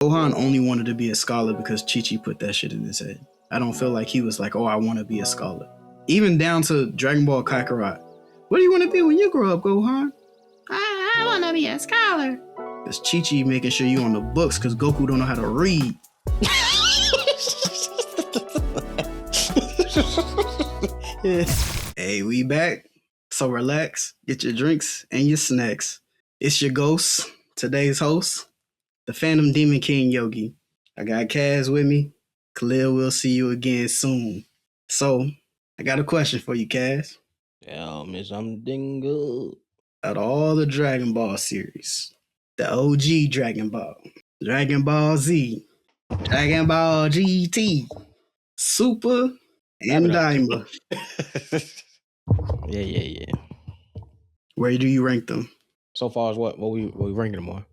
Gohan only wanted to be a scholar because Chi-Chi put that shit in his head. I don't feel like he was like, oh, I want to be a scholar. Even down to Dragon Ball Kakarot. What do you want to be when you grow up, Gohan? I want to be a scholar. Because Chi-Chi making sure you on the books because Goku don't know how to read. Hey, we back. So relax, get your drinks and your snacks. It's your ghost, today's host, the Phantom Demon King Yogi. I got Kaz with me. Khalil, we'll see you again soon. So, I got a question for you, Kaz. Tell me something good. Out of all the Dragon Ball series, the OG Dragon Ball, Dragon Ball Z, Dragon Ball GT, Super, and Daima. Yeah. Where do you rank them? So far as what we ranking them on?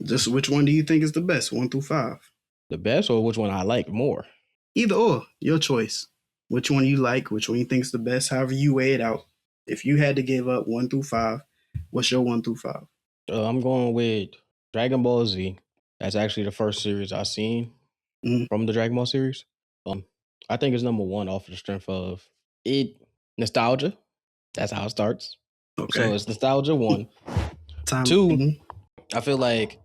Just which one do you think is the best, 1 through 5? The best, or which one I like more? Either or, your choice. Which one you like, which one you think is the best, however you weigh it out. If you had to give up 1 through 5, what's your 1 through 5? I'm going with Dragon Ball Z. That's actually the first series I've seen from the Dragon Ball series. I think it's number 1 off of the strength of it. Nostalgia. That's how it starts. Okay. So it's nostalgia 1. 2, I feel like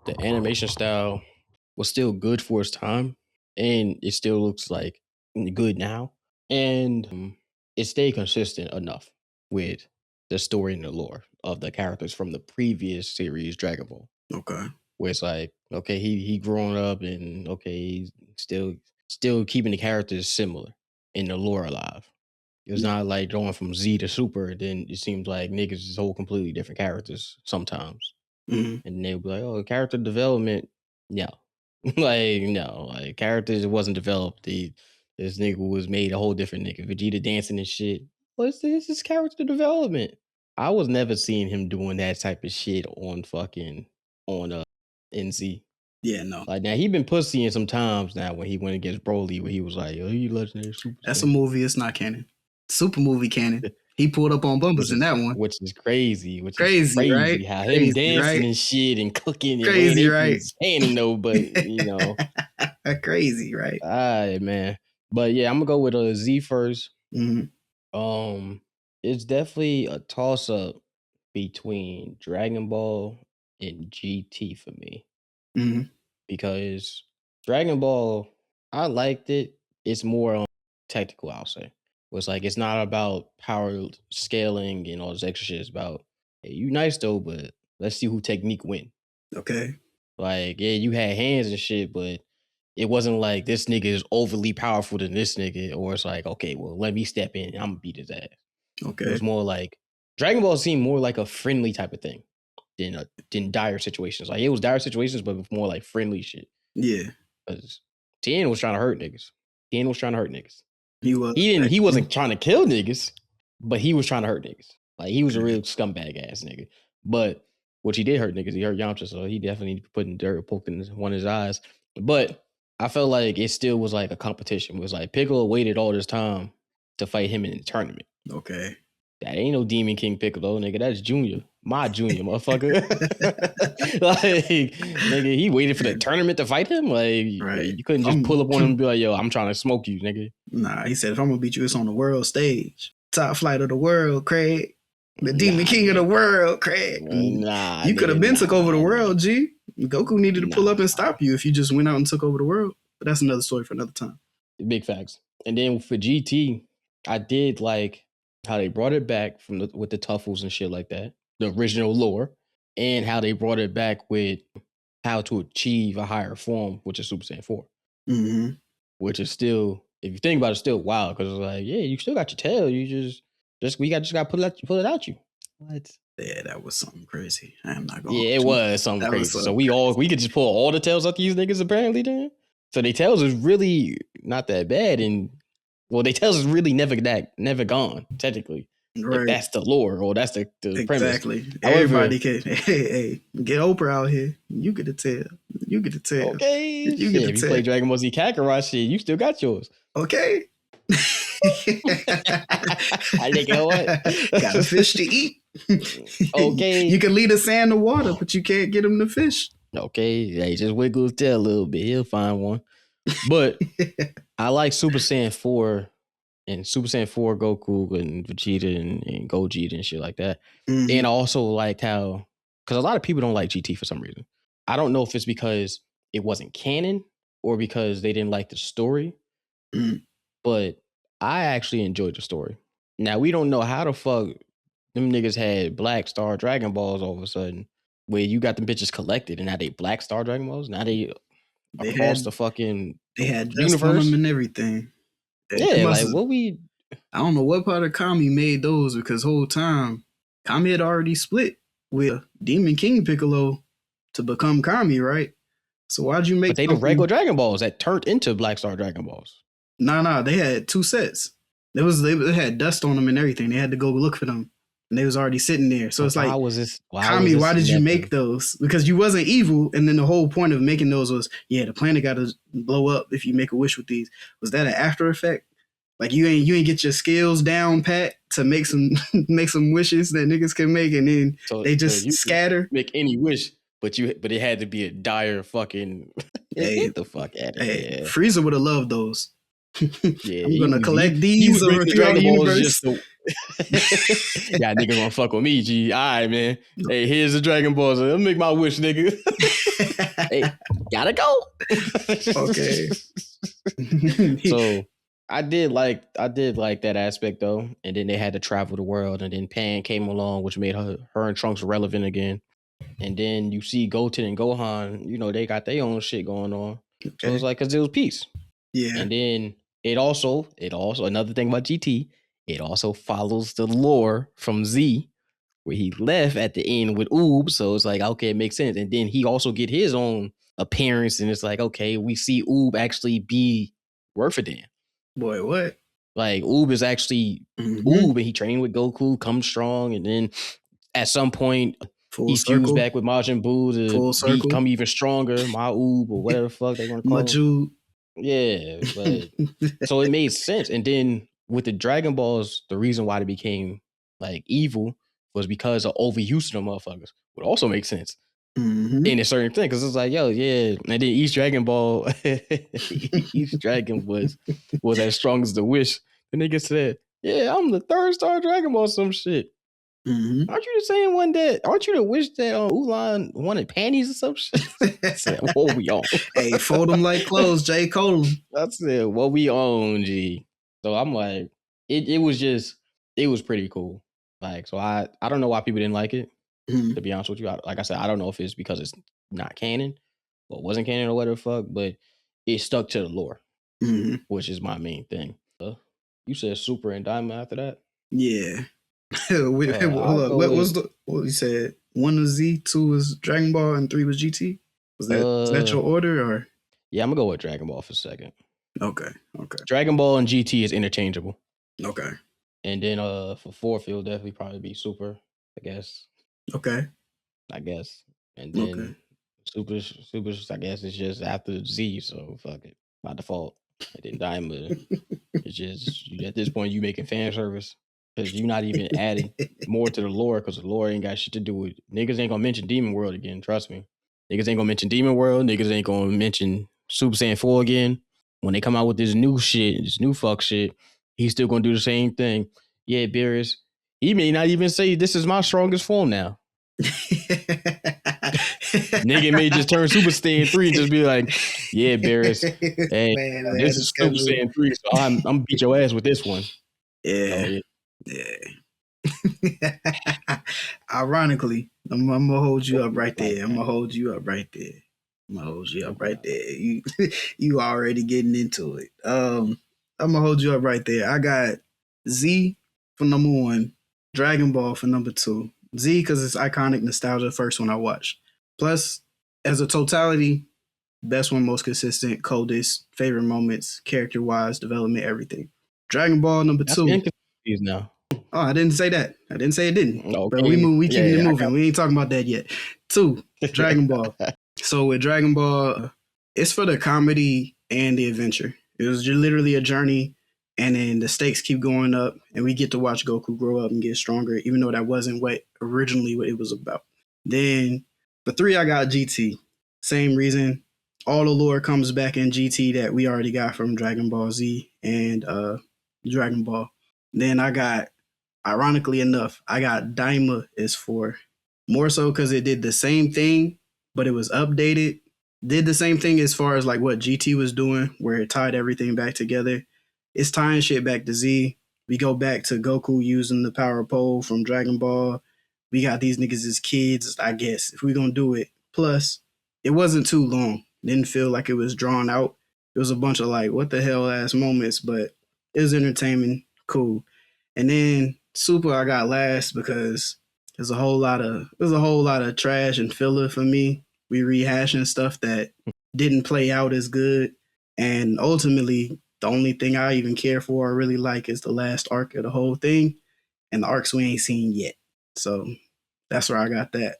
the animation style was still good for its time, and it still looks like good now. And it stayed consistent enough with the story and the lore of the characters from the previous series, Dragon Ball. Okay. Where it's like, okay, he grown up, and okay, he's still keeping the characters similar and the lore alive. It was not like going from Z to Super, then it seems like niggas is whole completely different characters sometimes. And they'll be like, oh, character development, no. Like characters wasn't developed. This nigga was made a whole different nigga. Vegeta dancing and shit. What's this? This is character development. I was never seeing him doing that type of shit on NC. Yeah, no. Like now he been pussying sometimes now when he went against Broly, where he was like, "Oh, you legendary super." That's a movie. It's not canon. Super movie canon. He pulled up on bumpers in that one, which is crazy. Crazy, right? How crazy, him dancing right? and shit and cooking, crazy, and right? Standing though, but you know, crazy, right? All right, man. But yeah, I'm gonna go with a Z first. It's definitely a toss up between Dragon Ball and GT for me. Because Dragon Ball, I liked it. It's more technical, I'll say. It's like it's not about power scaling and all this extra shit. It's about, hey, you nice though, but let's see who technique win. Okay. Like, yeah, you had hands and shit, but it wasn't like this nigga is overly powerful than this nigga, or it's like, okay, well, let me step in. I'm gonna beat his ass. Okay. It was more like Dragon Ball seemed more like a friendly type of thing than dire situations. Like it was dire situations, but more like friendly shit. Yeah. Because Tien was trying to hurt niggas. He was. He wasn't trying to kill niggas, but he was trying to hurt niggas. Like he was a real scumbag ass nigga. But which he did hurt niggas. He hurt Yamcha, so he definitely need to be putting dirt, poking one of his eyes. But I felt like it still was like a competition. It was like Piccolo waited all this time to fight him in the tournament. Okay. That ain't no Demon King Piccolo, nigga. That's Junior. My Junior, motherfucker. Like, nigga, he waited for the tournament to fight him? Like, you couldn't just pull up on him and be like, yo, I'm trying to smoke you, nigga. Nah, he said, if I'm gonna beat you, it's on the world stage. Top flight of the world, Craig. The Demon King of the world, Craig. Nah. You could have been took over the world, G. Goku needed to pull up and stop you if you just went out and took over the world. But that's another story for another time. Big facts. And then for GT, I did like how they brought it back with the Tuffles and shit like that, the original lore, and how they brought it back with how to achieve a higher form, which is Super Saiyan 4. Which is still, if you think about it, still wild, because it's like, yeah, you still got your tail, you just got to pull it out you. What? Yeah, that was something crazy. I am not going. Yeah, it was something crazy. So we could just pull all the tails out these niggas apparently then. So their tails is really not that bad, and well, their tails is really never gone, technically. Right. If that's the lore, or that's the premise. Exactly. Everybody can. Hey, get Oprah out here. You get a tail. Okay. If you play Dragon Ball Z Kakarot shit, you still got yours. Okay. I think what? Got a fish to eat. Okay. You can lead a sand to water, but you can't get him to fish. Okay, yeah, just wiggle his tail a little bit. He'll find one. But I like Super Saiyan 4 and Super Saiyan 4 Goku and Vegeta and Gogeta and shit like that. And I Mhm, also liked how, because a lot of people don't like GT for some reason. I don't know if it's because it wasn't canon or because they didn't like the story, mhm. but I actually enjoyed the story. Now, we don't know how the fuck them niggas had Black Star Dragon Balls all of a sudden, where you got them bitches collected and now they Black Star Dragon Balls. Now they They across had the fucking they had dust on them universe. and everything. They Yeah, must like have, what we. I don't know what part of Kami made those because whole time Kami had already split with Demon King Piccolo to become Kami, right? So why'd you But make they the regular something? Dragon Balls that turned into Black Star Dragon Balls. Nah, they had two sets. They had dust on them and everything. They had to go look for them, and they was already sitting there. So So it's like, why was Kami, why this did you never? make those? Because you wasn't evil, and then the whole point of making those was, yeah, the planet got to blow up if you make a wish with these. Was that an after effect? Like you ain't get your skills down pat to make some make some wishes that niggas can make, and then So they so just you could scatter. make any wish, but it had to be a dire fucking Hey, get the fuck out of hey, here. Frieza would have loved those. Yeah, I'm gonna collect he these was over making the throughout the Dragon Balls just universe. to. Yeah, nigga gonna fuck with me, G. All right, man. Hey, here's the Dragon Balls. Let me make my wish, nigga. Hey, gotta go. Okay. So I did like that aspect though. And then they had to travel the world, and then Pan came along, which made her and Trunks relevant again. And then you see Goten and Gohan, they got their own shit going on. So it's Okay. like, cause it was peace. Yeah. And then it also another thing about GT, it also follows the lore from Z, where he left at the end with Oob. So it's like, okay, it makes sense. And then he also get his own appearance, and it's like, okay, we see Oob actually be worth a damn. Boy, what? Like Oob is actually Mm-hmm. Oob, and he trained with Goku, come strong, and then at some point Full he fused circle. back with Majin Buu to Full circle. become even stronger, Ma Oob or whatever the fuck they want to call him. Maju. Yeah, but so it made sense. And then with the Dragon Balls, the reason why they became like evil was because of overuse of them motherfuckers. Would also make sense Mm-hmm. in a certain thing, because it's like, yo, yeah. And then each Dragon Ball, each dragon was as strong as the wish. The nigga said, yeah, I'm the third star Dragon Ball, some shit. Mm-hmm. Aren't you the same one that? Aren't you the wish that Ulan wanted panties or some shit? I said, what we on? Hey, fold them like clothes, J. Cole. I said, what we on, G. So I'm like, it was pretty cool. Like, so I don't know why people didn't like it. Mm-hmm. To be honest with you, like I said, I don't know if it's because it's not canon or wasn't canon or whatever the fuck, but it stuck to the lore, Mm-hmm. which is my main thing. You said Super and Diamond after that. Yeah. Hold I'll up. go What with was what you said? One was Z, two was Dragon Ball, and three was GT. Was that uh your order or? yeah, I'm gonna go with Dragon Ball for a second. Okay. Okay. Dragon Ball and GT is interchangeable. Okay. And then for fourth, it'll definitely probably be Super, I guess. Okay. I guess. And Okay. then Super, I guess it's just after Z, so fuck it. By default. And then Diamond, it's just at this point you making fan service. Because you're not even adding more to the lore, because the lore ain't got shit to do with it. Niggas ain't gonna mention Demon World again, trust me. Niggas ain't gonna mention Demon World, niggas ain't gonna mention Super Saiyan 4 again. When they come out with this new shit, this new fuck shit, he's still gonna do the same thing. Yeah, Beerus. He may not even say this is my strongest form now. Nigga may just turn Super Saiyan 3 and just be like, yeah, Beerus. Hey, Man, they this had a is Super schedule. Saiyan 3, so I'm beat your ass with this one. So Yeah. yeah. Yeah. Ironically, I'm gonna hold you up right Like there. I'm that. gonna hold you up right there. I'm gonna hold you up Okay. right there. You you already getting into it. I'm gonna hold you up right there. I got Z for number one, Dragon Ball for number two. Z because it's iconic nostalgia. First one I watched. Plus, as a totality, best one, most consistent, coldest, favorite moments, character wise, development, everything. Dragon Ball number That's two. inconsistencies now. Oh, I didn't say that. I didn't say it didn't. But we Okay. move. We Yeah, keeping it yeah, I moving. We ain't talking about that yet. Two, Dragon Ball. got So with Dragon Ball, it's for the comedy and the adventure. It was just literally a journey, and then the stakes keep going up, and we get to watch Goku grow up and get stronger, even though that wasn't what originally what it was about. Then for three, I got GT. Same reason. All the lore comes back in GT that we already got from Dragon Ball Z and Dragon Ball. Then I got, ironically enough, I got Daima is for more so because it did the same thing, but it was updated. Did the same thing as far as like what GT was doing, where it tied everything back together. It's tying shit back to Z. We go back to Goku using the power pole from Dragon Ball. We got these niggas as kids, I guess, if we gonna do it. Plus, it wasn't too long. Didn't feel like it was drawn out. It was a bunch of like, what the hell ass moments, but it was entertaining, cool. And then Super I got last because there's a whole lot of trash and filler for me. We rehashing stuff that didn't play out as good. And ultimately, the only thing I even care for or really like is the last arc of the whole thing and the arcs we ain't seen yet. So that's where I got that.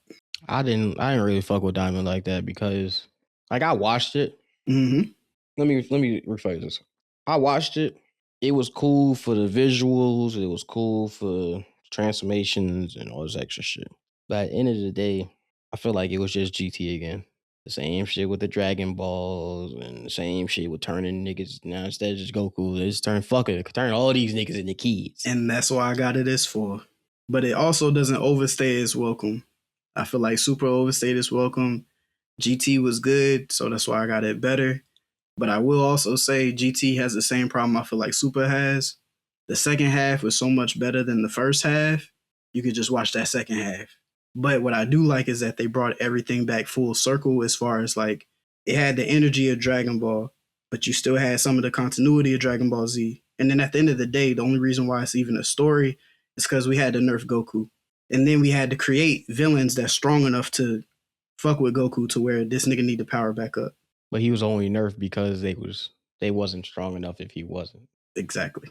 I didn't really fuck with Diamond like that because like I watched it. Mm-hmm. Let me rephrase this. I watched it. It was cool for the visuals. It was cool for transformations and all this extra shit. But at the end of the day, I feel like it was just GT again. The same shit with the Dragon Balls and the same shit with turning niggas. Now instead of just Goku, it's turn all these niggas into kids. And that's why I got it as 4. But it also doesn't overstay its welcome. I feel like Super overstayed its welcome. GT was good, so that's why I got it better. But I will also say GT has the same problem I feel like Super has. The second half was so much better than the first half. You could just watch that second half. But what I do like is that they brought everything back full circle as far as like it had the energy of Dragon Ball, but you still had some of the continuity of Dragon Ball Z. And then at the end of the day, the only reason why it's even a story is because we had to nerf Goku. And then we had to create villains that's strong enough to fuck with Goku to where this nigga need to power back up. But he was only nerfed because they wasn't strong enough if he wasn't. Exactly.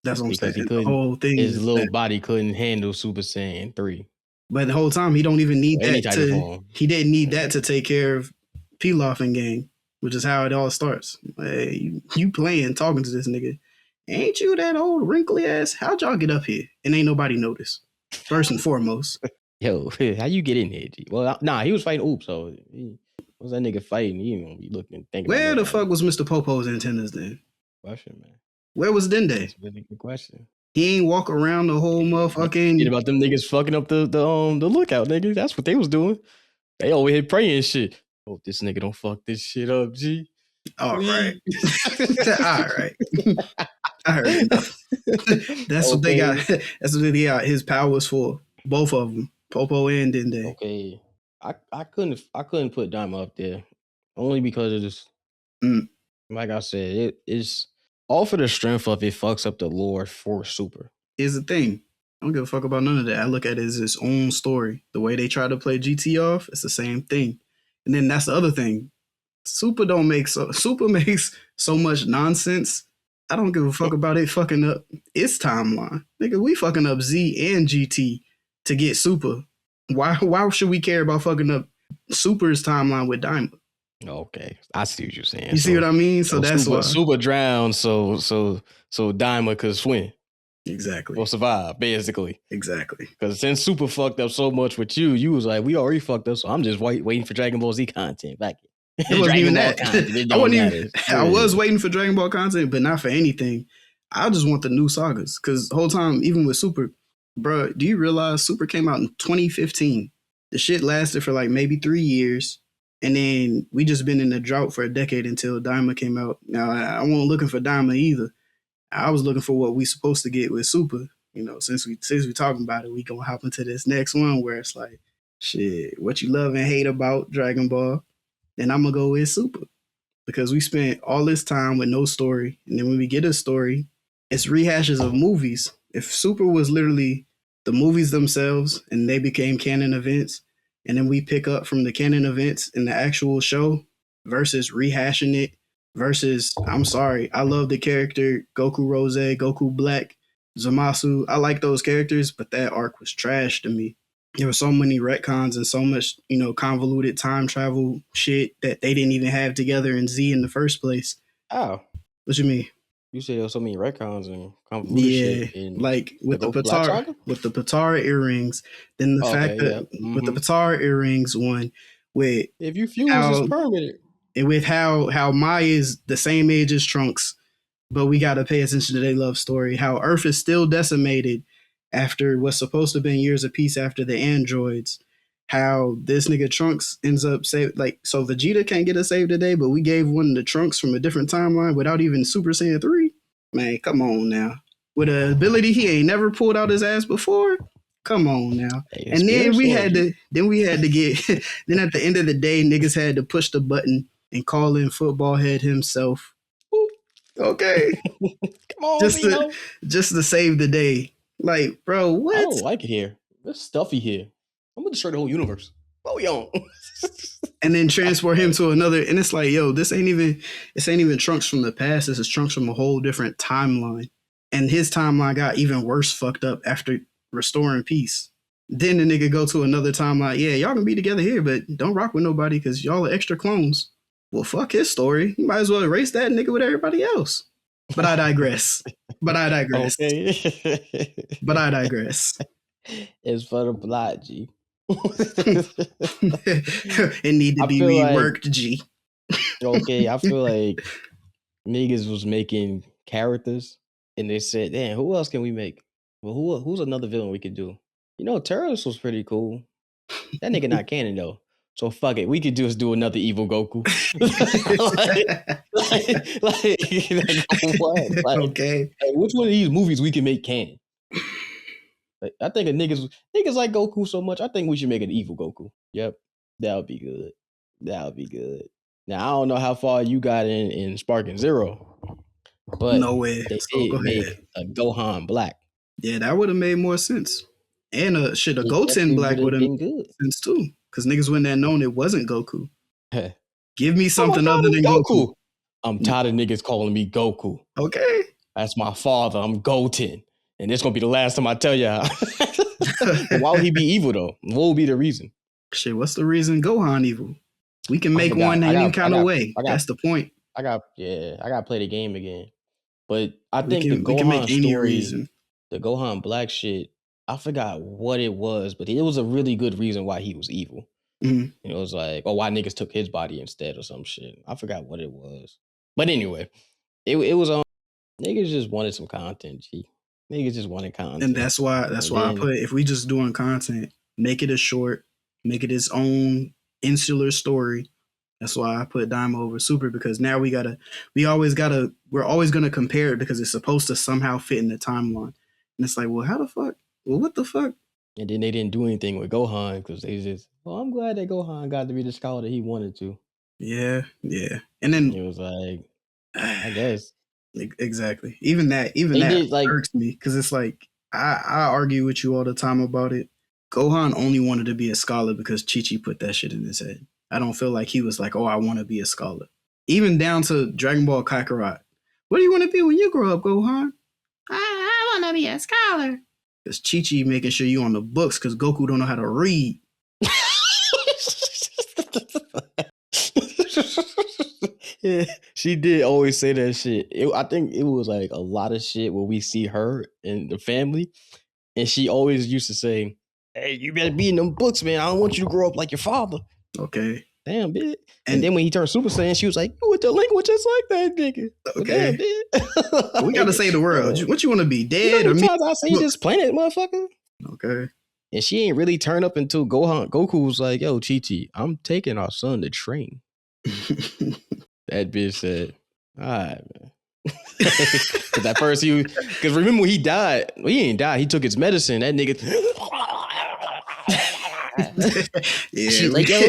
That's what I'm because saying. He couldn't, the whole thing his is little that, body couldn't handle Super Saiyan 3. but the whole time he don't even need Any that type of to. form. He didn't need that to take care of Pilaf in game, which is how it all starts. Hey, you playing, talking to this nigga. Ain't you that old wrinkly ass? How'd y'all get up here? And ain't nobody notice. First and foremost. Yo, how you get in here? G? Well, nah, he was fighting Oops, so was that nigga fighting? He ain't gonna be looking, thinking Where about the fuck was Mr. Popo's antennas then? question, man. Where was Dende? That's a really good question. He ain't walk around the whole motherfucking. Forget about them niggas fucking up the lookout, nigga. That's what they was doing. They over here praying shit. Hope this nigga don't fuck this shit up, G. All right. All right. I heard enough. That's what they got. That's what they got his powers for. Both of them, Popo and Dende. Okay, I couldn't put Dima up there only because of this. Like I said, it's all for the strength of it fucks up the lore for Super. Here's the thing. I don't give a fuck about none of that. I look at it as its own story. The way they try to play GT off, it's the same thing. And then that's the other thing. Super makes so much nonsense. I don't give a fuck about it fucking up its timeline. Nigga, we fucking up Z and GT to get Super. Why should we care about fucking up Super's timeline with Diamond? Okay, I see what you're saying. You see what I mean? So that's Super, why Super drowned, so Diamond could swim. Exactly. Or survive, basically. Exactly. Because since Super fucked up so much with you was like, we already fucked up, so I'm just waiting for Dragon Ball Z content back. It wasn't even that. I was waiting for Dragon Ball content, but not for anything. I just want the new sagas. Because the whole time, even with Super, bro, do you realize Super came out in 2015? The shit lasted for like maybe 3 years. And then we just been in a drought for a decade until Daima came out. Now, I wasn't looking for Daima either. I was looking for what we supposed to get with Super. You know, since we talking about it, we gonna hop into this next one where it's like, shit, what you love and hate about Dragon Ball. And I'm gonna go with Super. Because we spent all this time with no story. And then when we get a story, it's rehashes of movies. If Super was literally the movies themselves and they became canon events, and then we pick up from the canon events in the actual show versus rehashing it versus, I'm sorry, I love the character Goku Rose, Goku Black, Zamasu. I like those characters, but that arc was trash to me. There were so many retcons and so much, convoluted time travel shit that they didn't even have together in Z in the first place. Oh. What you mean? You said there was so many retcons and convoluted shit. Yeah, like with the Patara earrings. Then the fact that with the Patara earrings, one, with If you fuse, it's how permanent. how Maya is the same age as Trunks, but we got to pay attention to their love story. How Earth is still decimated after what's supposed to have been years of peace after the androids. How this nigga Trunks ends up saved, like, so Vegeta can't get a save today, but we gave one of the Trunks from a different timeline without even Super Saiyan 3. Man, come on now. With an ability he ain't never pulled out his ass before. Come on now. Hey, And then we had G. to get then at the end of the day, niggas had to push the button and call in football head himself. Ooh. Okay. Come on, just to Vito. just to save the day. Like, bro, what? I don't like it here. It's stuffy here. I'm gonna destroy the whole universe. What we on? And then transport him to another, and it's like, yo, this ain't even Trunks from the past. This is Trunks from a whole different timeline. And his timeline got even worse fucked up after restoring peace. Then the nigga go to another timeline. Yeah, y'all can be together here, but don't rock with nobody because y'all are extra clones. Well, fuck his story. You might as well erase that nigga with everybody else. But I digress. Okay. But I digress. It's for the plot, G. It need to be reworked, G. Okay, I feel like niggas was making characters and they said, damn, who else can we make? Well, who's another villain we could do? You know, Terrorist was pretty cool. That nigga not canon though. So fuck it. We could just do another evil Goku. What? Like, okay. Like, which one of these movies we can make canon? Like, I think niggas like Goku so much. I think we should make an evil Goku. Yep. That would be good. Now, I don't know how far you got in Sparking Zero, but no way. They did make a Gohan Black. Yeah, that would have made more sense. And a Goten Black would have made sense too. Because niggas wouldn't have known it wasn't Goku. Give me something other than Goku. I'm tired of niggas calling me Goku. Okay. That's my father. I'm Goten. And this gonna be the last time I tell y'all. But why would he be evil though? What would be the reason? Shit, what's the reason Gohan evil? We can make one any kind of way. That's the point. I gotta play the game again. But I think the Gohan story, the Gohan Black shit, I forgot what it was, but it was a really good reason why he was evil. Mm-hmm. It was like, why niggas took his body instead or some shit. I forgot what it was. But anyway, it was niggas just wanted some content, G. Niggas just wanted content. And that's why I put, if we just doing content, make it a short, make it its own insular story. That's why I put Daima over Super, because now we're always gonna compare it because it's supposed to somehow fit in the timeline. And it's like, well, how the fuck? Well, what the fuck? And then they didn't do anything with Gohan because they just, I'm glad that Gohan got to be the scholar that he wanted to. Yeah. And then it was like, I guess. Exactly. Even that irks me because it's like, I argue with you all the time about it. Gohan only wanted to be a scholar because Chi-Chi put that shit in his head. I don't feel like he was like, oh, I want to be a scholar. Even down to Dragon Ball Kakarot. What do you want to be when you grow up, Gohan? I want to be a scholar. Because Chi-Chi making sure you on the books because Goku don't know how to read. Yeah, she did always say that shit. I think it was like a lot of shit where we see her and the family, and she always used to say, hey, you better be in them books, man. I don't want you to grow up like your father. Okay. Damn, bitch. And then when he turned Super Saiyan, she was like, you went to language just like that, nigga. Okay. Damn, bitch. We got to save the world. What you want to be, dead or me? I say this planet, motherfucker. Okay. And she ain't really turned up until Goku was like, yo, Chi-Chi, I'm taking our son to train. That bitch said, all right, man. Because at first because remember when he died, he ain't died. He took his medicine. That nigga. Yeah, she's like, yo,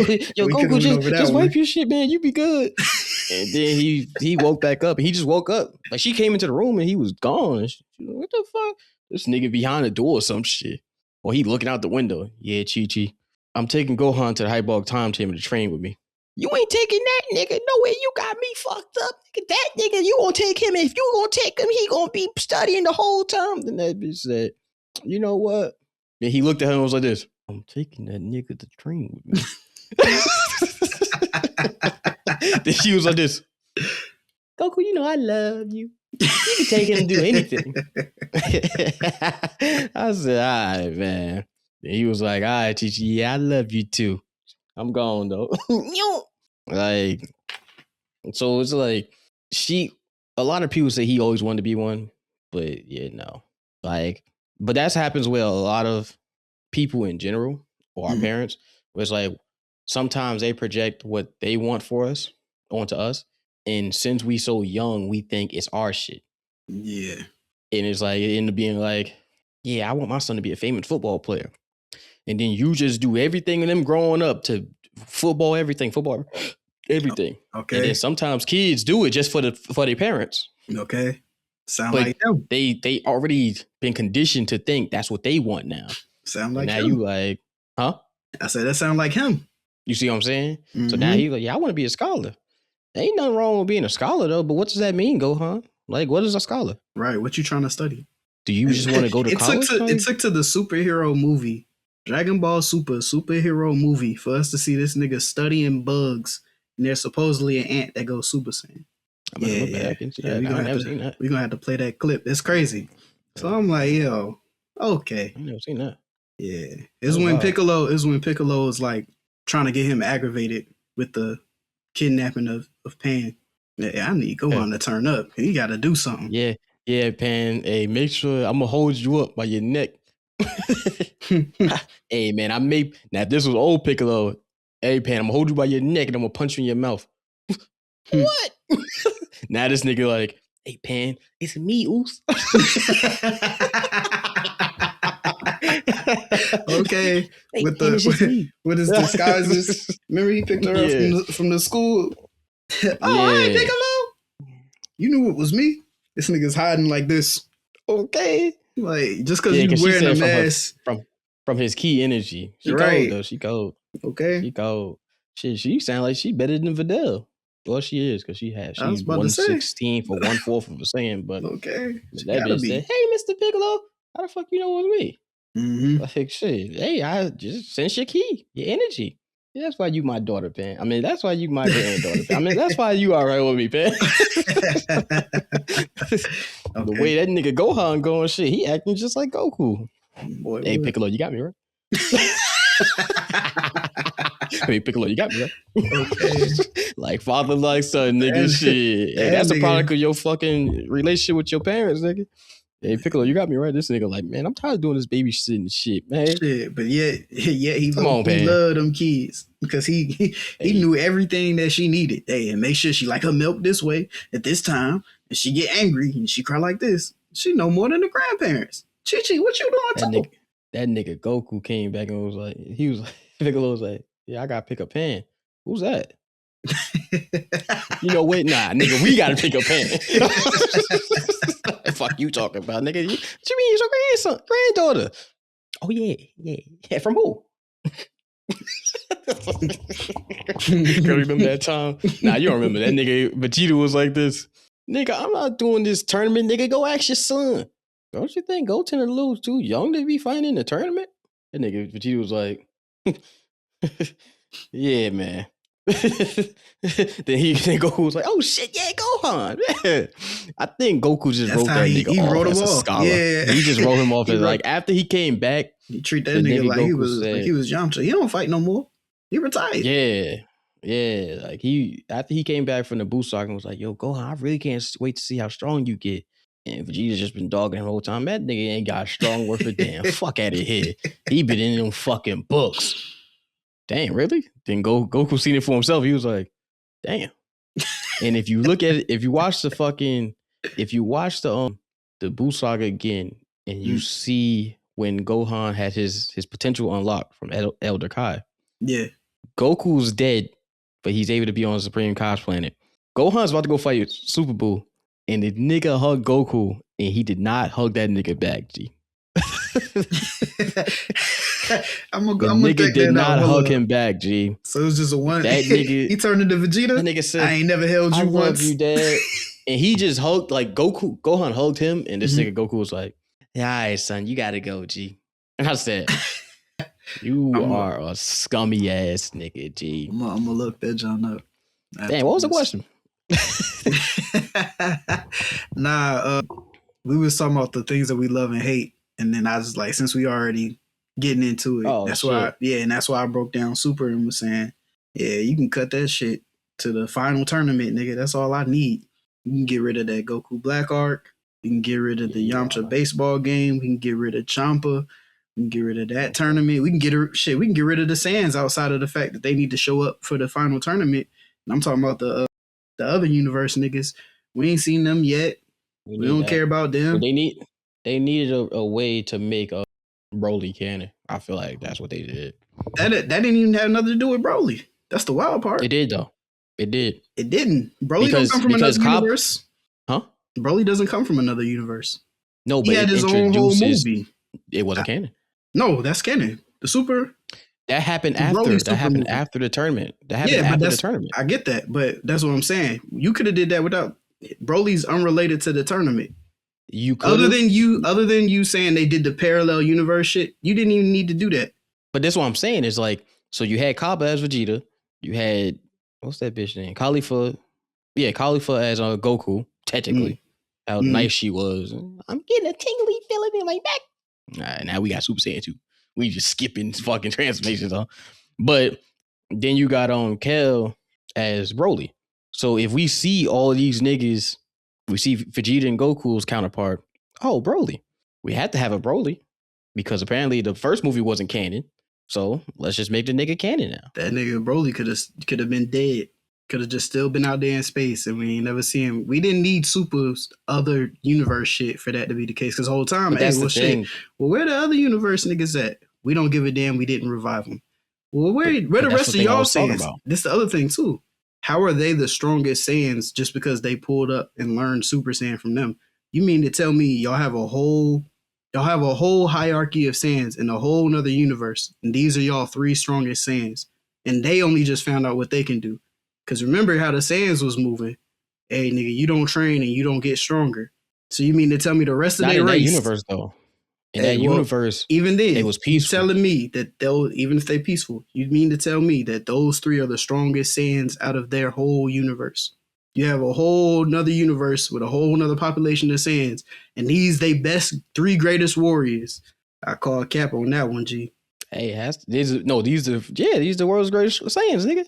Goku, just wipe your shit, man. You be good. And then he woke back up and he just woke up. Like she came into the room and he was gone. She was like, what the fuck? This nigga behind the door or some shit. Or he looking out the window. Yeah, Chi-Chi. I'm taking Gohan to the Highball Time Chamber to train with me. You ain't taking that nigga. No way, you got me fucked up. That nigga, you gonna take him. If you gonna take him, he gonna be studying the whole time. Then that bitch said, you know what? Then he looked at her and was like this. I'm taking that nigga to train with me. Then she was like this. Goku, you know I love you. You can take him and do anything. I said, all right, man. And he was like, all right, Chi-Chi, yeah, I love you too. I'm gone though. Like, so it's like a lot of people say he always wanted to be one, but yeah, no. Like, but that happens with a lot of people in general or our Mhm. parents, where it's like sometimes they project what they want for us onto us. And since we so young, we think it's our shit. Yeah. And it's like it ended up being like, yeah, I want my son to be a famous football player. And then you just do everything in them growing up to football, everything. And then Okay. sometimes kids do it just for their parents. Okay. Sound But like him. they already been conditioned to think that's what they want now. Sound And like now him. you like, huh? I said that sound like him. You see what I'm saying? So now Mm-hmm. he's like, yeah, I want to be a scholar. Ain't nothing wrong with being a scholar though, but what does that mean, Gohan? Like, what is a scholar? Right. What you trying to study? Do you just want to go to college? It took to the superhero movie, Dragon Ball Super superhero movie, for us to see this nigga studying bugs, and there's supposedly an ant that goes Super Saiyan. I'm gonna Yeah, look yeah, back into yeah. that. I never seen that. We gonna have to play that clip. It's crazy. So I'm like, yo, okay, I never seen that. yeah. Oh, wow. It's when Piccolo is like trying to get him aggravated with the kidnapping of Pan. Yeah, I need Gohan to turn up. He got to do something. Yeah, Pan. Hey, make sure I'm gonna hold you up by your neck. Hey, man, now if this was old Piccolo, hey, Pan, I'm gonna hold you by your neck and I'm gonna punch you in your mouth. What? Now this nigga like, hey, Pan, it's me, Oos. Okay, hey, with Pan, it's just me. with his disguises. Remember he picked her up from the school. Hey, Piccolo, you knew it was me. This nigga's hiding like this. Okay, like just because you she wearing a said mask from his key energy. She right. cold though. She cold. Okay, she cold. She sound like she better than Videl. Well, she is because she's 1/16 for 1/4 of a Saiyan. But okay, that bitch said, "Hey, Mr. Piccolo, how the fuck you know it was me?" Mm-hmm. Like shit. Hey, I just sense your key, your energy. Yeah, that's why you my daughter, Pan. I mean, that's why you my granddaughter, Pan. I mean, that's why you all right with me, Pan. The way that nigga Gohan going, shit, he acting just like Goku. Boy, hey, Piccolo, you got me right. Hey, Piccolo, you got me right. Okay. Like father, like son, nigga. Shit. Hey, that's a product of your fucking relationship with your parents, nigga. Hey, Piccolo, you got me right. This nigga like, man, I'm tired of doing this babysitting shit, man. Shit, but yet he loved them kids because he knew everything that she needed. Hey, and make sure she like her milk this way at this time, and she get angry and she cry like this. She know more than the grandparents. Chi-Chi, what you doing? That nigga Goku came back and was like, Piccolo was like, yeah, I gotta pick a Pan. Who's that? You know what? Nah, nigga, we gotta pick a Pan. Fuck you talking about, nigga? What you mean it's your granddaughter? Oh yeah. From who? Girl, remember that time? Nah, you don't remember that nigga. Vegeta was like this. Nigga, I'm not doing this tournament. Nigga, go ask your son. Don't you think Goten and Lu's too young to be fighting in the tournament? That nigga Vegeta was like, yeah, man. Then Goku was like, oh shit, yeah, Gohan. Yeah. I think Goku just wrote that nigga off as a scholar. Yeah. He just wrote him off as like after he came back. He treat that nigga like Goku he was Yamcha. He don't fight no more. He retired. Yeah. Like after he came back from the Buu Saga and was like, yo, Gohan, I really can't wait to see how strong you get. And Vegeta's just been dogging him the whole time. That nigga ain't got strong worth a damn. Fuck out of here. He been in them fucking books. Damn, really? Then Goku seen it for himself. He was like, damn. And if you look at it, if you watch the Buu Saga again, and you see when Gohan had his potential unlocked from Elder Kai. Yeah. Goku's dead, but he's able to be on the Supreme Kai's planet. Gohan's about to go fight Super Buu, and the nigga hugged Goku, and he did not hug that nigga back, G. nigga did not hug him back, G. So it was just a one. That nigga, he turned into Vegeta. That nigga said, I ain't never held you once. I love you, Dad. And he just hugged, like Gohan hugged him, and this nigga Goku was like, yeah, all right, son, you gotta go, G. And I said, you are a scummy ass nigga, G. I'm gonna look that John up. Damn, what was the question? We was talking about the things that we love and hate. And then I was like, since we already getting into it. Oh That's why, shit. and that's why I broke down Super and was saying, yeah, you can cut that shit to the final tournament, nigga. That's all I need. You can get rid of that Goku Black arc. You can get rid of the Yeah. Yamcha baseball game. We can get rid of Champa. We can get rid of that Okay. tournament. We can We can get rid of the Sands outside of the fact that they need to show up for the final tournament. And I'm talking about the other universe niggas. We ain't seen them yet. We We need don't that. care about But them. they needed a way to make a Broly canon. I feel like that's what they did. That didn't even have nothing to do with Broly. That's the wild part. It did though. It did. It didn't. Broly don't come from Because another Cobb, universe. huh? Broly doesn't come from another universe. No, He but had it his own whole introduces. movie. It wasn't canon. No, that's canon. The Super. That happened The after. Broly That Super happened movie. after the tournament. That happened Yeah, but after the that's tournament. I get that, but that's what I'm saying. You could have did that without Broly's unrelated to the tournament. You could have. Other than you saying they did the parallel universe shit, you didn't even need to do that. But that's what I'm saying is like, so you had Kaba as Vegeta. You had, what's that bitch name? Khalifa. Yeah, Khalifa as Goku, technically. How nice she was. I'm getting a tingly feeling in my back. All right, now we got Super Saiyan 2. We just skipping fucking transformations, huh? But then you got Kel as Broly. So if we see all of these niggas, we see Vegeta and Goku's counterpart. Oh, Broly. We had to have a Broly because apparently the first movie wasn't canon. So let's just make the nigga canon now. That nigga Broly could have been dead. Could have just still been out there in space, and we ain't never seen him. We didn't need Super's other universe shit for that to be the case. Because the whole time, But hey, that's well, the thing. shit. Well, where the other universe niggas at? We don't give a damn. We didn't revive them. Well, where the rest of y'all Saiyans? This the other thing too. How are they the strongest Saiyans just because they pulled up and learned Super Saiyan from them? You mean to tell me y'all have a whole hierarchy of Saiyans in a whole nother universe, and these are y'all three strongest Saiyans, and they only just found out what they can do. Because remember how the Saiyans was moving. Hey, nigga, you don't train and you don't get stronger. So you mean to tell me the rest of their race? Not in that universe, though. In that universe, even then, it was peaceful. You telling me that they'll, even if they're peaceful, you mean to tell me that those three are the strongest Saiyans out of their whole universe? You have a whole nother universe with a whole nother population of Saiyans, and these they best three greatest warriors. I call cap on that one, G. Hey, these are the world's greatest Saiyans, nigga.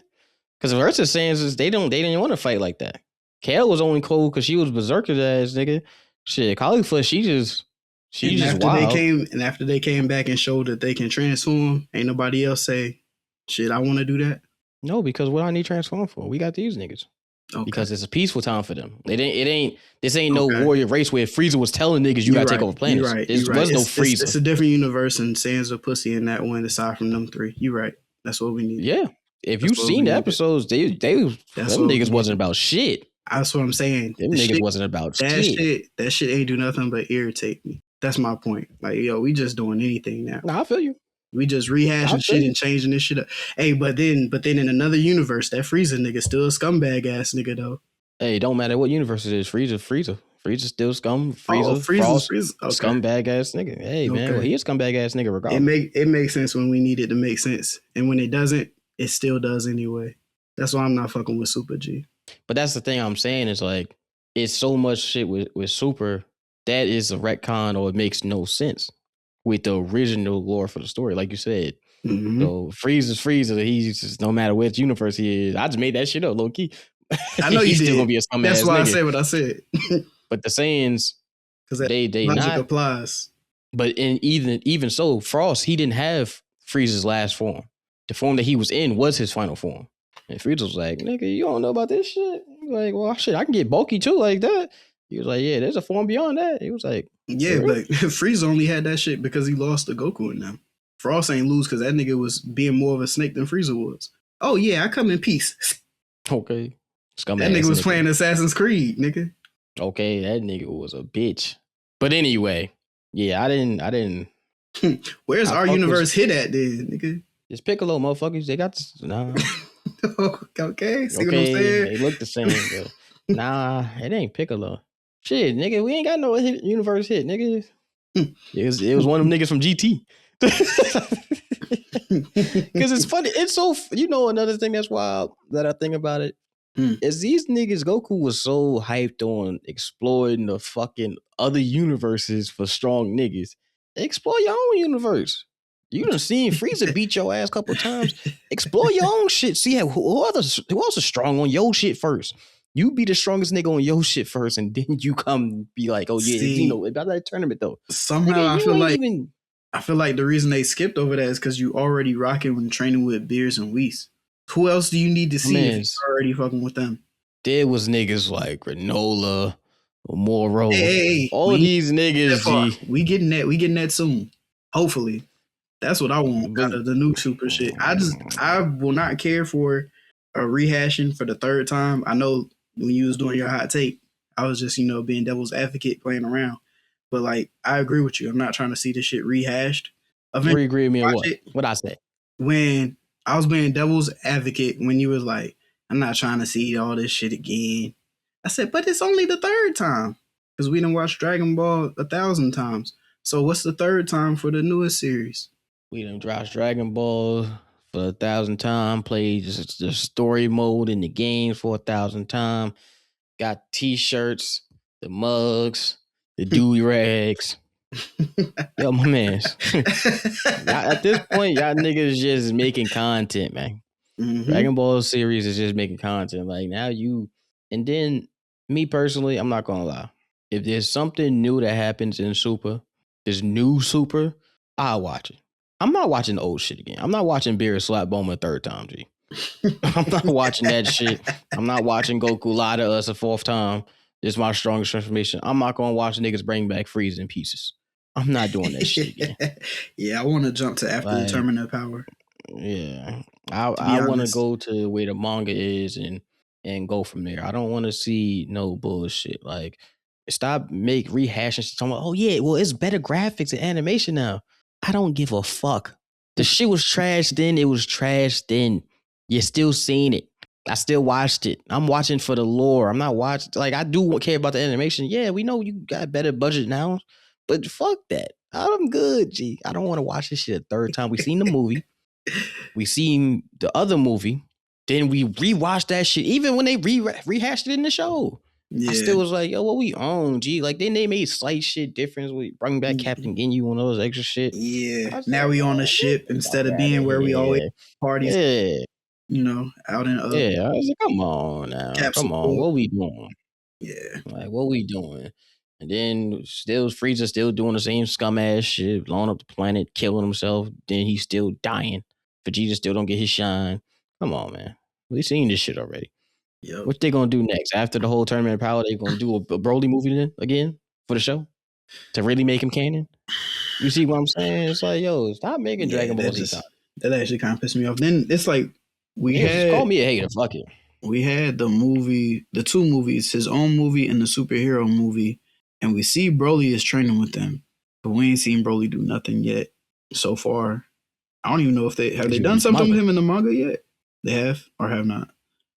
Because the rest of the Saiyans, they didn't want to fight like that. Kale was only cool because she was berserker ass, nigga. Shit, Caulifla, she just wild. After they came back and showed that they can transform, ain't nobody else say, shit, I want to do that. No, because what I need transform for? We got these niggas. Okay. Because it's a peaceful time for them. This ain't no warrior race where Frieza was telling niggas you gotta take over planets. You're right. There was no Frieza. It's a different universe, and Sans a pussy in that one aside from them three. You're right. That's what we need. Yeah. If you've seen the episodes, them niggas wasn't about shit. That's what I'm saying. Them niggas wasn't about shit. That shit ain't do nothing but irritate me. That's my point. Like, yo, we just doing anything now. Nah, I feel you. We just rehashing shit and changing this shit up. Hey, but then in another universe, that Frieza nigga still a scumbag ass nigga though. Hey, don't matter what universe it is. Frieza still scum. Frost, okay. Scumbag ass nigga. Hey man, well, he a scumbag ass nigga regardless. It makes sense when we need it to make sense, and when it doesn't, it still does anyway. That's why I'm not fucking with Super G. But that's the thing I'm saying is like, it's so much shit with Super that is a retcon or it makes no sense with the original lore for the story, like you said. Mm-hmm. So Frieza. He's just, no matter which universe he is. I just made that shit up, low key. I know he's still gonna be a scumbag. That's why nigga. I said what I said. But the Saiyans, because they logic not applies. But even so, Frost, he didn't have Frieza's last form. The form that he was in was his final form. And Frieza was like, "Nigga, you don't know about this shit." He was like, "Well, shit, I can get bulky too, like that." He was like, "Yeah, there's a form beyond that." He was like, "Yeah, but Frieza only had that shit because he lost to Goku and them. Frost ain't lose because that nigga was being more of a snake than Frieza was. Oh yeah, I come in peace." Okay. That nigga was playing Assassin's Creed, nigga. Okay, that nigga was a bitch. But anyway, yeah, I didn't. Where's our universe hit at then, nigga? It's Piccolo, motherfuckers. They got this. Nah. Okay, see what I'm saying? They look the same, but nah, it ain't Piccolo. Shit, nigga, we ain't got no universe hit, nigga. It was one of them niggas from GT. Because it's funny. It's so, another thing that's wild that I think about it is these niggas, Goku was so hyped on exploring the fucking other universes for strong niggas. Explore your own universe. You done seen Frieza beat your ass a couple times. Explore your own shit. See who else is strong on your shit first. You be the strongest nigga on your shit first, and then you come be like, oh yeah, See, about that tournament though. somehow Nigga, you ain't even. I feel like the reason they skipped over that is because you already rocking when training with Beers and Whis. Who else do you need to My see if man's you're already fucking with them? there was niggas like Granola, Moro, Hey, all of we ain't these that niggas, far. G. We getting that. We getting that soon. Hopefully, that's what I want But out of the new Super shit. I will not care for a rehashing for the third time. I know when you was doing your hot take, I was just being devil's advocate playing around. But like, I agree with you. I'm not trying to see this shit rehashed. Eventually, you agree with me on watch what? it. What I said? When I was being devil's advocate, when you was like, I'm not trying to see all this shit again. I said, but it's only the third time because we done watched Dragon Ball 1,000 times. So what's the third time for the newest series? We done dropped Dragon Ball for 1,000 times, played the story mode in the game for 1,000 times, got t-shirts, the mugs, the do rags. Yo, my man's. At this point, y'all niggas just making content, man. Dragon Ball series is just making content. Like now and then me personally, I'm not gonna lie. If there's something new that happens in Super, this new Super, I'll watch it. I'm not watching the old shit again. I'm not watching Beerus slap Bulma a third time, G. I'm not watching that shit. I'm not watching Goku lie to us a fourth time. This is my strongest transformation. I'm not gonna watch niggas bring back Frieza in pieces. I'm not doing that shit again. Yeah, I want to jump to after Like, determine their power. yeah, To be I want to honest, go to where the manga is and go from there. I don't want to see no bullshit. Like, stop rehashing shit. Talking about, oh yeah, well it's better graphics and animation now. I don't give a fuck. The shit was trash then. It was trash then. You're still seeing it. I still watched it. I'm watching for the lore. I'm not watching. Like, I do care about the animation. Yeah, we know you got better budget now, but fuck that. I'm good, G. I don't want to watch this shit a third time. We seen the movie. We seen the other movie. Then we rewatched that shit. Even when they rehashed it in the show. I still was like, yo, what we own, G? Like, then they made slight shit difference. We bring back Captain Ginyu, one of those extra shit. Yeah. I was Now like, we on a man, ship get the fuck instead of out of being where we always here. parties, Yeah. out in Yeah. I was like, come on now. capsule Come on. port. What we doing? Yeah. Like, what we doing? And then still Frieza still doing the same scum ass shit, blowing up the planet, killing himself. Then he's still dying. Vegeta still don't get his shine. Come on, man. We seen this shit already. Yep. What they gonna do next? After the whole Tournament of Power, they gonna do a Broly movie then again for the show? To really make him canon? You see what I'm saying? It's like, yo, stop making Yeah, Dragon Ball Z content. that actually kind of pissed me off. Then it's like Just call me a hater. Fuck it. we had the two movies, his own movie and the superhero movie, and we see Broly is training with them, but we ain't seen Broly do nothing yet so far. I don't even know if they He's done reading something manga. with him in the manga yet. They have or have not.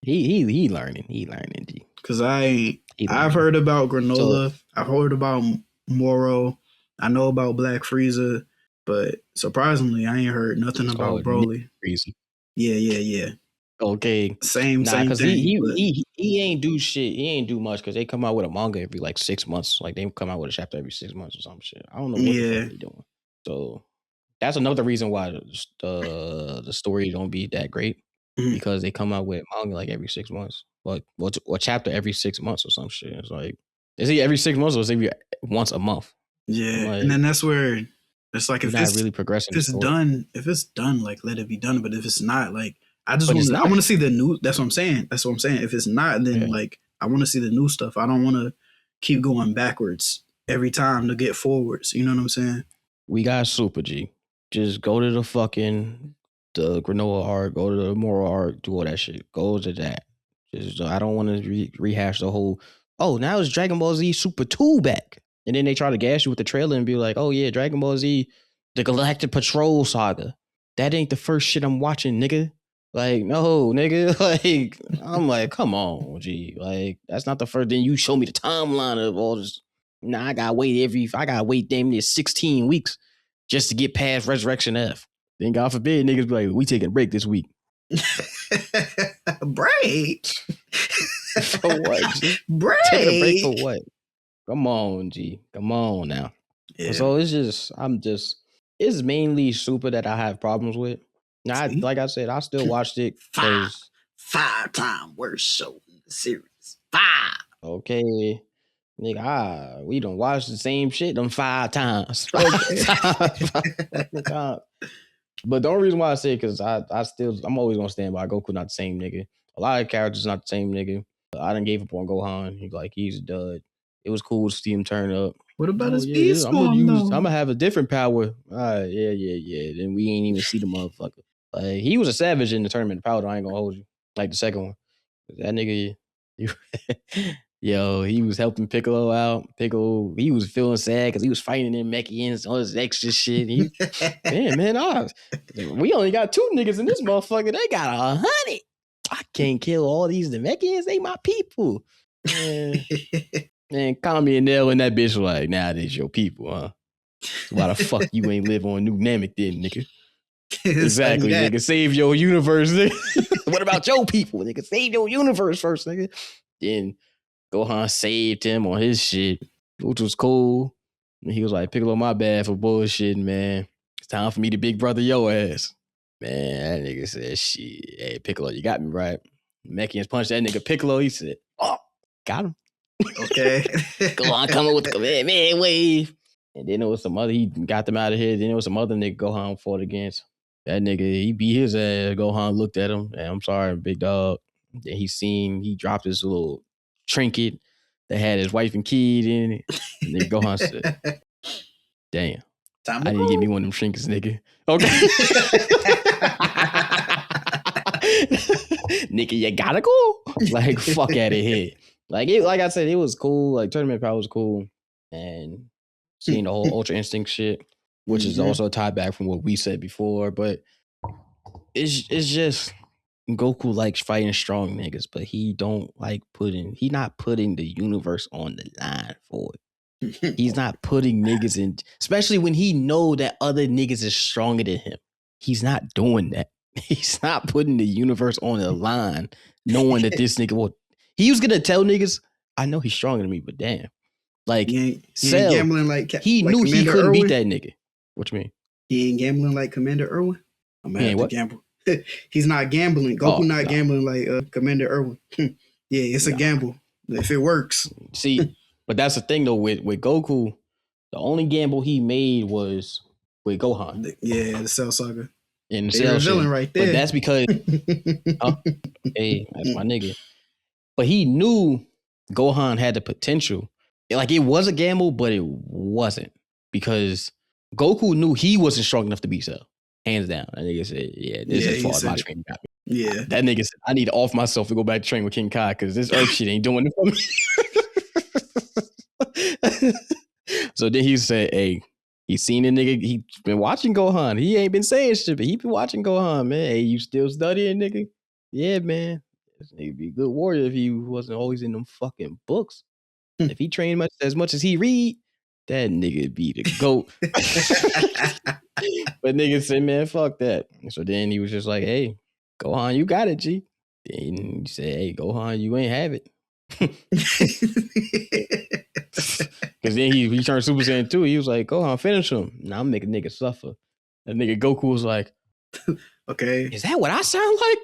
He learning. He learning, G. Because I've heard about Granola. So, I've heard about Moro. I know about Black Frieza, but surprisingly, I ain't heard nothing about Broly. Yeah. Okay. Same Because thing. He ain't do shit. He ain't do much because they come out with a manga every like 6 months. Like they come out with a chapter every 6 months or some shit. I don't know what the fuck they doing. So that's another reason why the story don't be that great. Because they come out with manga like every 6 months. Like or chapter every 6 months or some shit. It's like, is it every 6 months or is it every once a month? Yeah. Like, and then that's where it's like if it's really progressing. If it's done, like let it be done. But if it's not, like I want to see the new. That's what I'm saying. If it's not, then like I want to see the new stuff. I don't want to keep going backwards every time to get forwards. You know what I'm saying? We got Super G. Just go to the Granola arc, go to the Moral arc, do all that shit. Go to that. I don't want to rehash the whole. Oh, now it's Dragon Ball Z Super 2 back. And then they try to gas you with the trailer and be like, oh yeah, Dragon Ball Z, the Galactic Patrol Saga. That ain't the first shit I'm watching, nigga. Like, no, nigga. Like, I'm like, come on, G. Like, that's not the first. Then you show me the timeline of all this. Nah, I gotta wait damn near 16 weeks just to get past Resurrection F. Then God forbid niggas be like, we taking a break this week. Break? For what, G? Break? Taking a break for what? Come on, G. Come on now. Yeah. So it's just, it's mainly Super that I have problems with. Now, See? like I said, I still watched it because Five time worst show in the series. 5. okay, nigga, we don't watch the same shit them 5 times, 5 Okay. times, 5 fucking times. But the only reason why I say it because I'm always gonna stand by Goku, not the same nigga. A lot of characters not the same nigga. I done gave up on Gohan. He's a dud. It was cool to see him turn up. What about Oh his yeah, beast I'm form though? gonna have a different power. Yeah. Then we ain't even see the motherfucker. Like he was a savage in the tournament of powder. I ain't gonna hold you. Like the second one, that nigga, yo, he was helping Piccolo out. Piccolo, he was feeling sad because he was fighting them Mechians, all this extra shit. Man, we only got 2 niggas in this motherfucker. They got 100. I can't kill all these Namekians. They my people. Man, Kami and Nell and that bitch were like, nah, this your people, huh? So why the fuck you ain't live on New Namek then, nigga? Exactly, nigga. Save your universe, nigga. What about your people, nigga? Save your universe first, nigga. Then Gohan saved him on his shit, which was cool. And he was like, Piccolo, my bad for bullshitting, man. It's time for me to big brother your ass. Man, that nigga said, shit. Hey, Piccolo, you got me right. Mechians punched that nigga Piccolo. He said, oh, got him. Okay. Gohan coming with the command wave. And then there was some other, he got them out of here. Then there was some other nigga Gohan fought against. That nigga, he beat his ass. Gohan looked at him. And I'm sorry, big dog. Then he dropped his little trinket that had his wife and kid in it. And then Gohan said, damn, I need to get me one of them trinkets, nigga. Okay. Nigga, you gotta go. Like, fuck out of here. Like I said, it was cool. Like tournament power was cool. And seeing the whole Ultra Instinct shit, which is also tied back from what we said before, but it's just Goku likes fighting strong niggas, but he not putting the universe on the line for it. He's not putting niggas in, especially when he know that other niggas is stronger than him. He's not doing that. He's not putting the universe on the line, knowing that this nigga will. He was gonna tell niggas, I know he's stronger than me, but damn. Like, he ain't Cell, gambling he like knew Commander he couldn't Irwin? beat that nigga. What you mean? He ain't gambling like Commander Irwin? I'm gonna have to gamble. He's not gambling. Goku not gambling like Commander Irwin. Yeah, it's a gamble. If it works. See, but that's the thing though, with Goku, the only gamble he made was with Gohan. Yeah, the Cell Saga. And the Cell villain shit. right there. But that's because hey, that's my nigga. But he knew Gohan had the potential. Like it was a gamble, but it wasn't. Because Goku knew he wasn't strong enough to beat Cell. Hands down. That nigga said, yeah, this is fault. My training got me. Yeah. That nigga said, I need to off myself to go back to train with King Kai because this Earth shit ain't doing it for me. So then he said, hey, he seen a nigga, he been watching Gohan. He ain't been saying shit, but he been watching Gohan, man. Hey, you still studying, nigga? Yeah, man. This nigga be a good warrior if he wasn't always in them fucking books. If he trained as much as he read, that nigga be the GOAT. But nigga said, man, fuck that. So then he was just like, hey, Gohan, you got it, G. Then he said, hey, Gohan, you ain't have it. Because then he turned Super Saiyan 2. He was like, Gohan, finish him. Now I'm making nigga suffer. That nigga Goku was like, okay. Is that what I sound like?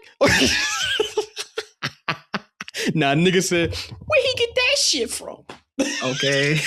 Nah, nigga said, where he get that shit from? Okay.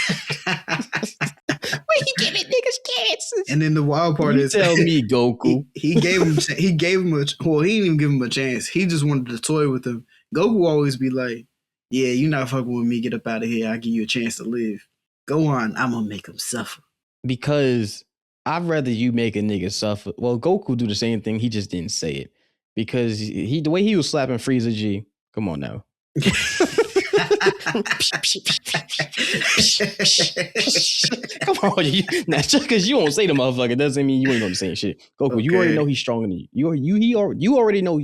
Where he giving niggas chances? And then the wild part is, tell me, Goku. He gave him he didn't even give him a chance. He just wanted to toy with him. Goku always be like, yeah, you're not fucking with me. Get up out of here. I'll give you a chance to live. Go on. I'm gonna make him suffer. Because I'd rather you make a nigga suffer. Well, Goku do the same thing. He just didn't say it. Because the way he was slapping Frieza G. Come on now. Come on, now just because you won't say the motherfucker doesn't mean you ain't gonna say shit. Goku, you already know he's stronger than you. You already know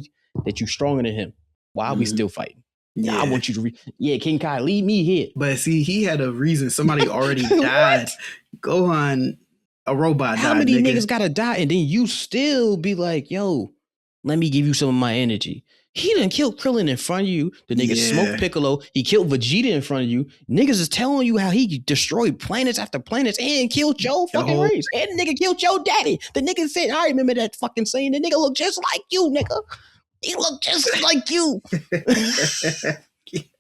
that you're stronger than him. Why are we still fighting? Yeah, I want you to King Kai, leave me here. But see, he had a reason. Somebody already died. Gohan, a robot died. How many niggas gotta die and then you still be like, yo, let me give you some of my energy. He done killed Krillin in front of you. The nigga smoked Yeah. Piccolo. He killed Vegeta in front of you. Niggas is telling you how he destroyed planets after planets and killed your fucking whole- race. And the nigga killed your daddy. The nigga said, I remember that fucking saying. The nigga look just like you, nigga. He look just like you.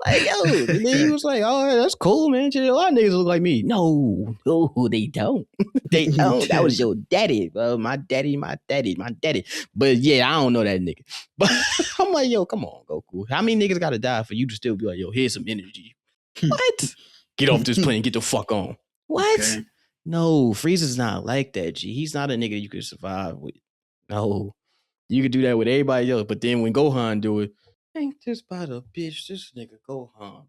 Like, yo. And then he was like, oh, that's cool, man. A lot of niggas look like me. No, they don't. They don't. That was your daddy. My daddy. But yeah, I don't know that nigga. But I'm like, yo, come on, Goku. How many niggas gotta die for you to still be like, yo, here's some energy? What? Get off this plane. Get the fuck on. What? Okay. No, Frieza's not like that, G. He's not a nigga you could survive with. No. You could do that with everybody else. But then when Gohan do it, ain't this about a bitch? This nigga Gohan.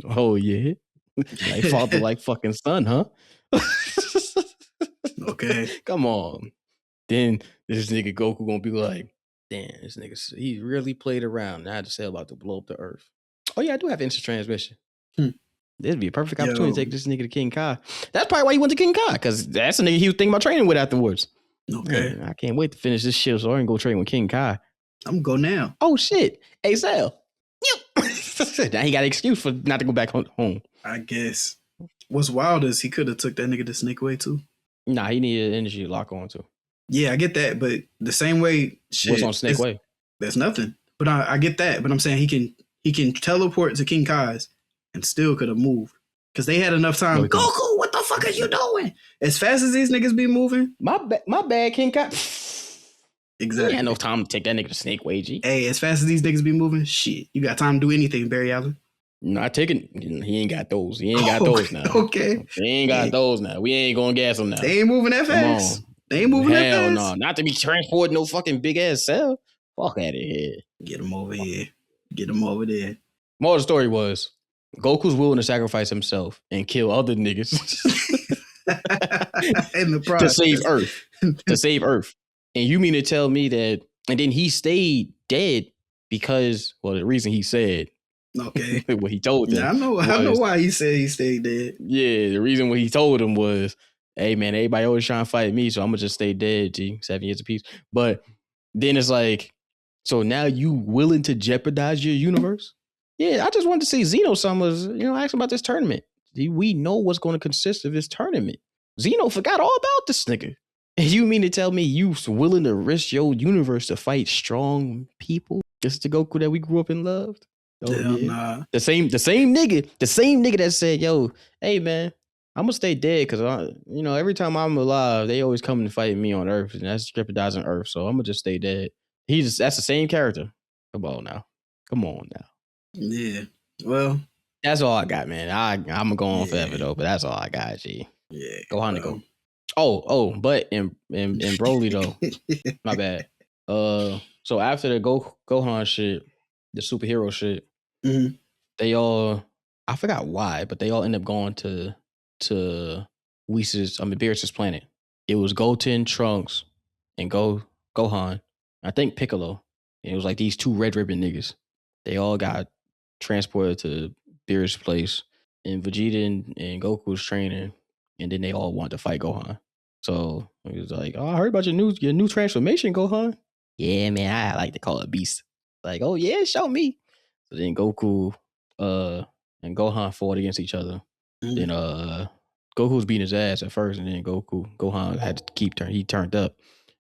Oh, yeah. Like father, like fucking son, huh? Okay. Come on. Then this nigga Goku gonna be like, damn, this nigga, he really played around. Now I had to say about to blow up the earth. Oh, yeah, I do have instant transmission. This'd be a perfect opportunity to take this nigga to King Kai. That's probably why he went to King Kai, because that's the nigga he was thinking about training with afterwards. Okay. Man, I can't wait to finish this shit so I can go train with King Kai. I'm gonna go now. Oh, shit. Hey, Sal. Now he got an excuse for not to go back home. I guess. What's wild is he could have took that nigga to Snake Way too. Nah, he needed energy to lock on to. Yeah, I get that, but the same way shit. What's on Snake Way? That's nothing. But I get that. But I'm saying he can teleport to King Kai's and still could have moved. Because they had enough time. No, Goku, what the fuck are you doing? As fast as these niggas be moving. My bad, King Kai. Exactly. You had no time to take that nigga to Snake Way, G. Hey, as fast as these niggas be moving, shit. You got time to do anything, Barry Allen. Not taking. He ain't got those. He ain't got those now. Okay. He ain't got those now. We ain't gonna gas him now. They ain't moving that fast. They ain't moving that fast. Hell no. Not to be transporting no fucking big ass cell. Fuck out of here. Get him over here. Get him over there. More of the story was Goku's willing to sacrifice himself and kill other niggas in the process to save Earth. To save Earth. And you mean to tell me that? And then he stayed dead because, well, the reason he said. Okay. What he told them. Yeah, I know why he said he stayed dead. Yeah, the reason what he told him was, hey man, everybody always trying to fight me, so I'm gonna just stay dead, G. 7 years apiece. But then it's like, so now you willing to jeopardize your universe? Yeah, I just wanted to see Zeno Summers, ask him about this tournament. We know what's going to consist of this tournament. Zeno forgot all about this nigga. And you mean to tell me you willing to risk your universe to fight strong people? This is the Goku that we grew up and loved? Oh, yeah. Nah. The same nigga that said, yo, hey man, I'm gonna stay dead because every time I'm alive, they always come and fight me on Earth, and that's jeopardizing Earth. So I'm gonna just stay dead. That's the same character. Come on now. Yeah. Well, that's all I got, man. I'm gonna go on forever though, but that's all I got, G. Yeah. Gohan to go. Oh, but in Broly though, my bad. So after the Gohan shit, the superhero shit, they all, I forgot why, but they all end up going to Beerus's planet. It was Goten, Trunks, and Gohan. I think Piccolo. And it was like these two red ribbon niggas. They all got transported to Beerus' place, and Vegeta and Goku was training, and then they all wanted to fight Gohan. So he was like, "Oh, I heard about your new transformation, Gohan." Yeah, man, I like to call it Beast. Like, oh yeah, show me. So then Goku and Gohan fought against each other. Then Goku was beating his ass at first, and then Gohan had to he turned up.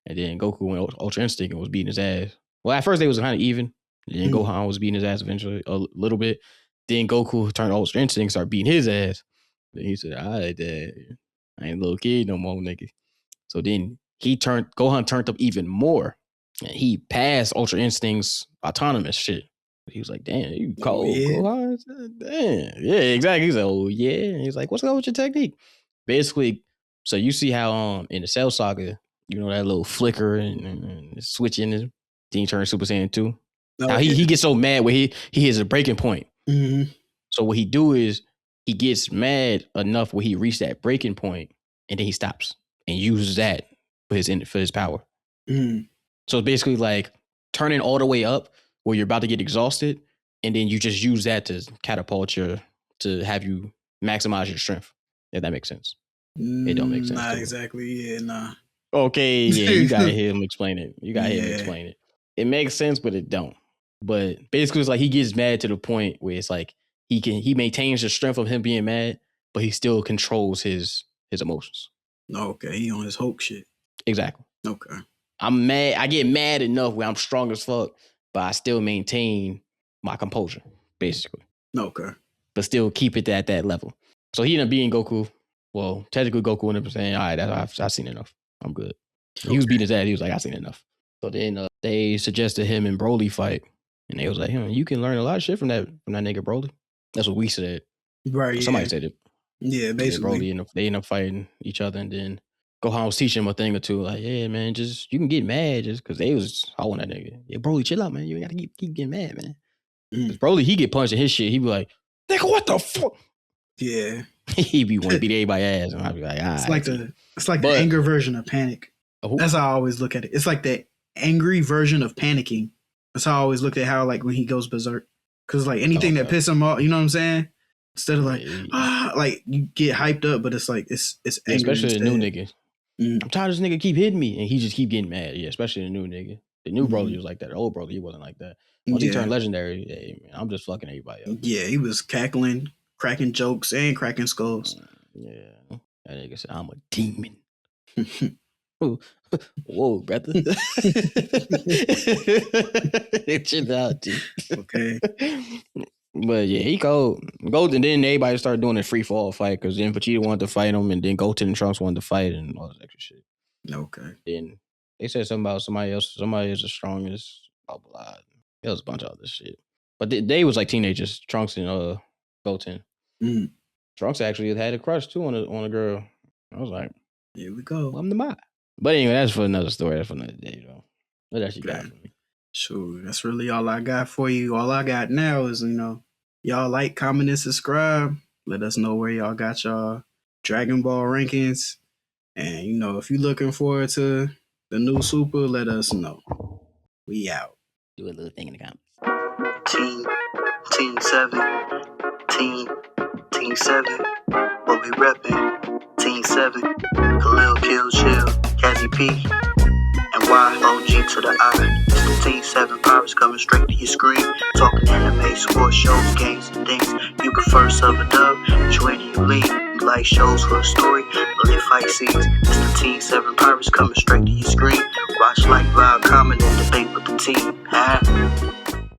And then Goku went Ultra Instinct and was beating his ass. Well, at first they was kind of even. And then Gohan was beating his ass eventually a little bit. Then Goku turned Ultra Instinct and started beating his ass. Then he said, all right, Dad, I ain't a little kid no more, nigga. So then Gohan turned up even more. And he passed Ultra Instinct's autonomous shit. He was like, damn, you cold, Gohan? Damn. Yeah, exactly. He's like, oh, yeah. And he's like, what's up with your technique? Basically, so you see how in the Cell Saga, that little flicker and switching, then he turns Super Saiyan 2. Now he gets so mad when he hits a breaking point. Mm-hmm. So what he do is he gets mad enough where he reached that breaking point, and then he stops and uses that for his power. Mm-hmm. So it's basically like turning all the way up where you're about to get exhausted, and then you just use that to catapult to have you maximize your strength. If that makes sense. It don't make sense. Not exactly. Yeah, nah. Okay, yeah, you gotta hear him explain it. It makes sense, but it don't. But basically, it's like he gets mad to the point where it's like he maintains the strength of him being mad, but he still controls his emotions. Okay, he on his Hulk shit. Exactly. Okay. I'm mad. I get mad enough where I'm strong as fuck, but I still maintain my composure, basically. Okay. But still keep it at that level. So he ended up being Goku. Well, technically Goku ended up saying, all right, I've seen enough. I'm good. He was beating his ass. He was like, I've seen enough. So then they suggested him and Broly fight. And they was like, you can learn a lot of shit from that nigga Broly. That's what we said. Right, Somebody said it. Yeah, basically. Broly they end up fighting each other, and then Gohan was teaching him a thing or two, like, yeah, man, just you can get mad just because they was holding that nigga. Yeah, Broly, chill out, man. You gotta keep getting mad, man. Because Broly, he get punched in his shit. He be like, nigga, what the fuck? Yeah. He be want to beat everybody's ass, and I be like, it's like the anger version of panic. That's how I always look at it. It's like the angry version of panicking. That's how I always look at how like when he goes berserk. Because like anything that pisses him off, you know what I'm saying? Instead of like, like you get hyped up, but it's like it's angry. Especially the new nigga. I'm tired of this nigga keep hitting me, and he just keep getting mad. Yeah, especially the new nigga. The new Broly was like that. The old Broly, he wasn't like that. Once he turned legendary, hey, man, I'm just fucking everybody up. Yeah, he was cackling, cracking jokes, and cracking skulls. Yeah, that nigga said, I'm a demon. Whoa, brother. Chill out, dude. Okay. But yeah, he cold. And then everybody started doing a free fall fight because then Vegeta wanted to fight him, and then Goten and Trunks wanted to fight, and all this extra shit. Okay. Then they said something about somebody else. Somebody is the strongest. Blah blah. There was a bunch of other shit. But they was like teenagers. Trunks and Goten. Trunks actually had a crush too on a girl. I was like, here we go. I'm the mind. But anyway, that's for another story. That's for another day, though. What else you got for me? Sure, that's really all I got for you. All I got now is, y'all like, comment, and subscribe. Let us know where y'all got y'all Dragon Ball rankings. And, if you're looking forward to the new Super, let us know. We out. Do a little thing in the comments. Team 7. Team 7. What we reppin'? Team 7. Khalil, Kill, Chill, Kazzy P. And YOG to the I. It's the Team 7 Pirates coming straight to your screen. Talking anime, sports, shows, games, and things. You prefer sub or dub, which way do you lean? You like shows for a story, or live fight scenes. It's the Team 7 Pirates coming straight to your screen.